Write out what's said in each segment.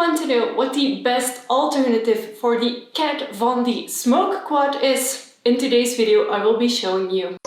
want to know what the best alternative for the Kat Von D Smoke Quad is, in today's video I will be showing you.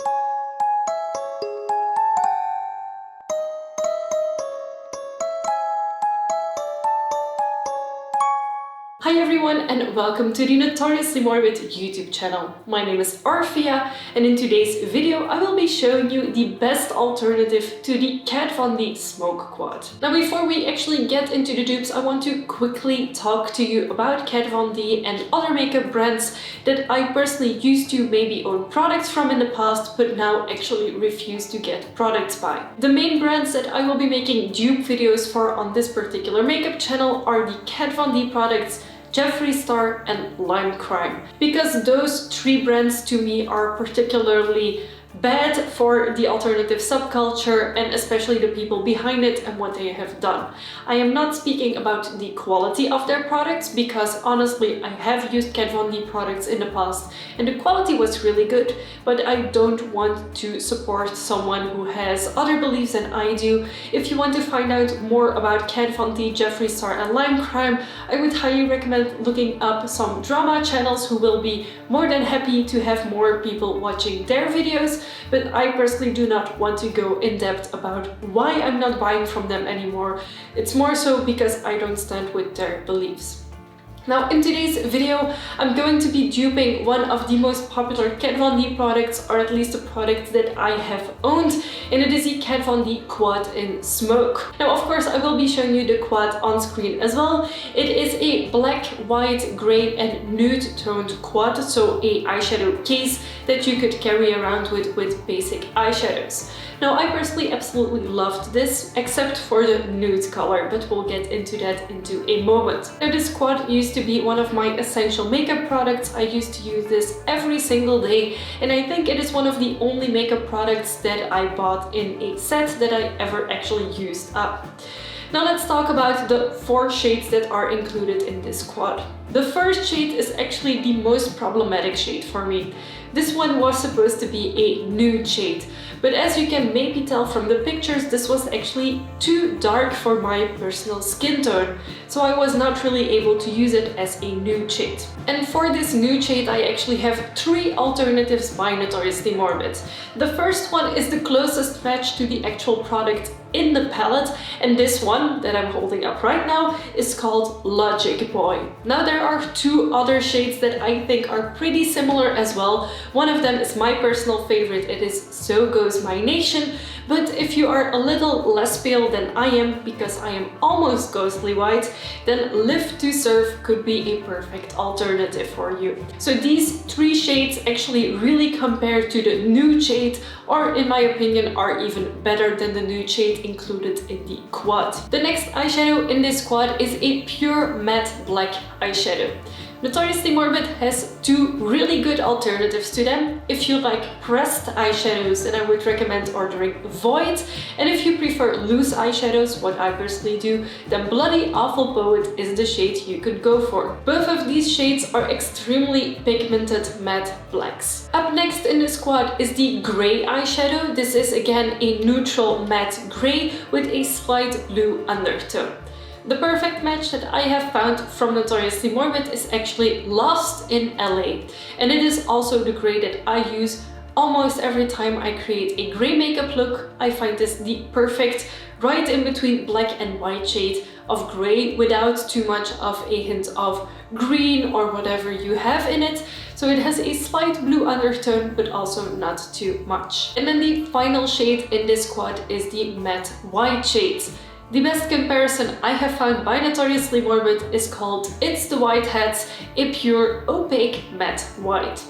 Hi everyone and welcome to the Notoriously Morbid YouTube channel. My name is Orphea and in today's video I will be showing you the best alternative to the Kat Von D Smoke Quad. Now before we actually get into the dupes, I want to quickly talk to you about Kat Von D and other makeup brands that I personally used to maybe own products from in the past but now actually refuse to get products by. The main brands that I will be making dupe videos for on this particular makeup channel are the Kat Von D products, Jeffree Star and Lime Crime, because those three brands to me are particularly bad for the alternative subculture and especially the people behind it and what they have done. I am not speaking about the quality of their products because honestly I have used Kat Von D products in the past and the quality was really good, but I don't want to support someone who has other beliefs than I do. If you want to find out more about Kat Von D, Jeffree Star and Lime Crime, I would highly recommend looking up some drama channels who will be more than happy to have more people watching their videos. But I personally do not want to go in depth about why I'm not buying from them anymore. It's more so because I don't stand with their beliefs. Now in today's video, I'm going to be duping one of the most popular Kat Von D products, or at least a product that I have owned, and it is the Kat Von D Quad in Smoke. Now of course I will be showing you the quad on screen as well. It is a black, white, grey and nude toned quad, so a eyeshadow case that you could carry around with basic eyeshadows. Now I personally absolutely loved this, except for the nude color, but we'll get into that into a moment. Now this quad used to be one of my essential makeup products. I used to use this every single day and I think it is one of the only makeup products that I bought in a set that I ever actually used up. Now let's talk about the 4 shades that are included in this quad. The first shade is actually the most problematic shade for me. This one was supposed to be a nude shade, but as you can maybe tell from the pictures, this was actually too dark for my personal skin tone, so I was not really able to use it as a nude shade. And for this nude shade, I actually have 3 alternatives by Notoriously Morbid. The first one is the closest match to the actual product in the palette, and this one that I'm holding up right now is called Logic Boy. Now there are 2 other shades that I think are pretty similar as well. One of them is my personal favorite, it is So Goes My Nation, but if you are a little less pale than I am, because I am almost ghostly white, then Live to Serve could be a perfect alternative for you. So these 3 shades actually really compare to the nude shade, or in my opinion are even better than the nude shade included in the quad. The next eyeshadow in this quad is a pure matte black eyeshadow. Notoriously Morbid has 2 really good alternatives to them. If you like pressed eyeshadows, then I would recommend ordering Void, and if you prefer loose eyeshadows, what I personally do, then Bloody Awful Poet is the shade you could go for. Both of these shades are extremely pigmented matte blacks. Up next in this quad is the grey eyeshadow. This is again a neutral matte grey with a slight blue undertone. The perfect match that I have found from Notoriously Morbid is actually Lost in L.A. and it is also the grey that I use almost every time I create a grey makeup look. I find this the perfect right in between black and white shade of grey without too much of a hint of green or whatever you have in it. So it has a slight blue undertone but also not too much. And then the final shade in this quad is the matte white shade. The best comparison I have found by Notoriously Morbid is called It's the White Hats, a pure opaque matte white.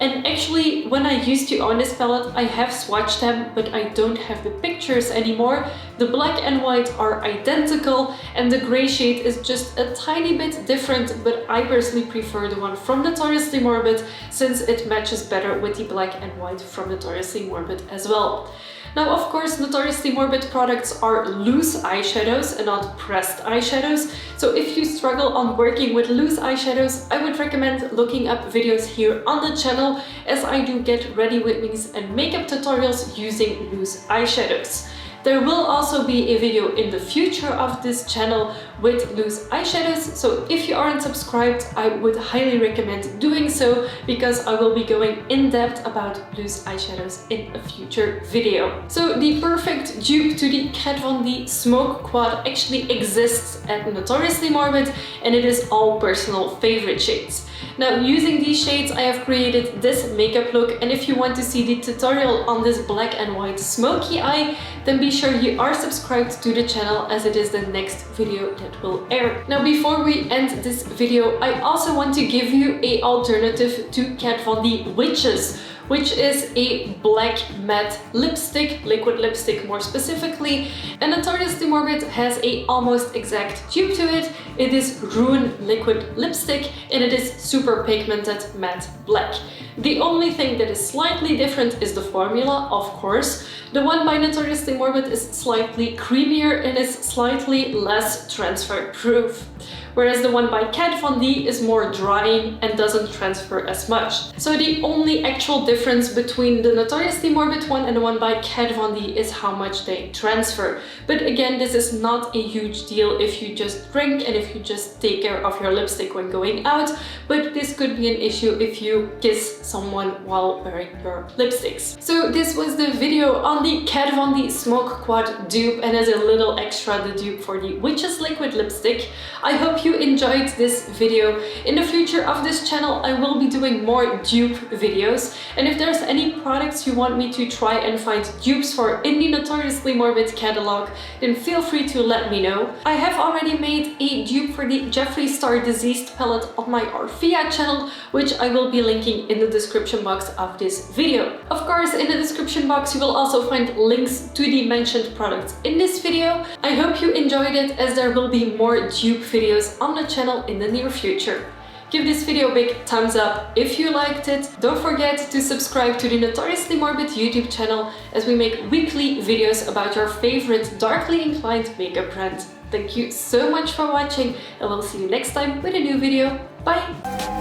And actually, when I used to own this palette, I have swatched them, but I don't have the pictures anymore. The black and white are identical and the grey shade is just a tiny bit different, but I personally prefer the one from Notoriously Morbid since it matches better with the black and white from Notoriously Morbid as well. Now, of course, Notoriously Morbid products are loose eyeshadows and not pressed eyeshadows. So if you struggle on working with loose eyeshadows, I would recommend looking up videos here on the channel, as I do get ready with me's and makeup tutorials using loose eyeshadows. There will also be a video in the future of this channel with loose eyeshadows, so if you aren't subscribed, I would highly recommend doing so because I will be going in depth about loose eyeshadows in a future video. So the perfect dupe to the Kat Von D Smoke Quad actually exists at Notoriously Morbid, and it is all personal favorite shades. Now, using these shades, I have created this makeup look, and if you want to see the tutorial on this black and white smoky eye, then be sure you are subscribed to the channel, as it is the next video that will air. Now, before we end this video, I also want to give you an alternative to Kat Von D Witches, which is a black matte lipstick, liquid lipstick more specifically, and Notoriously Morbid has a almost exact dupe to it. It is Rune liquid lipstick, and it is super pigmented matte black. The only thing that is slightly different is the formula, of course. The one by Notoriously Morbid is slightly creamier and is slightly less transfer proof, whereas the one by Kat Von D is more drying and doesn't transfer as much. So the only actual difference between the Notoriously Morbid one and the one by Kat Von D is how much they transfer. But again, this is not a huge deal if you just drink and if you just take care of your lipstick when going out, but this could be an issue if you kiss someone while wearing your lipsticks. So this was the video on the Kat Von D Smoke Quad dupe, and as a little extra, the dupe for the Witches liquid lipstick. I hope you enjoyed this video. In the future of this channel, I will be doing more dupe videos, and if there's any products you want me to try and find dupes for in the Notoriously Morbid catalog, then feel free to let me know. I have already made a dupe for the Jeffree Star Deceased palette on my Orphea channel, which I will be linking in the description box of this video. Of course, in the description box you will also find links to the mentioned products in this video. I hope you enjoyed it, as there will be more dupe videos on the channel in the near future. Give this video a big thumbs up if you liked it. Don't forget to subscribe to the Notoriously Morbid YouTube channel, as we make weekly videos about your favorite darkly inclined makeup brand. Thank you so much for watching, and we'll see you next time with a new video. Bye!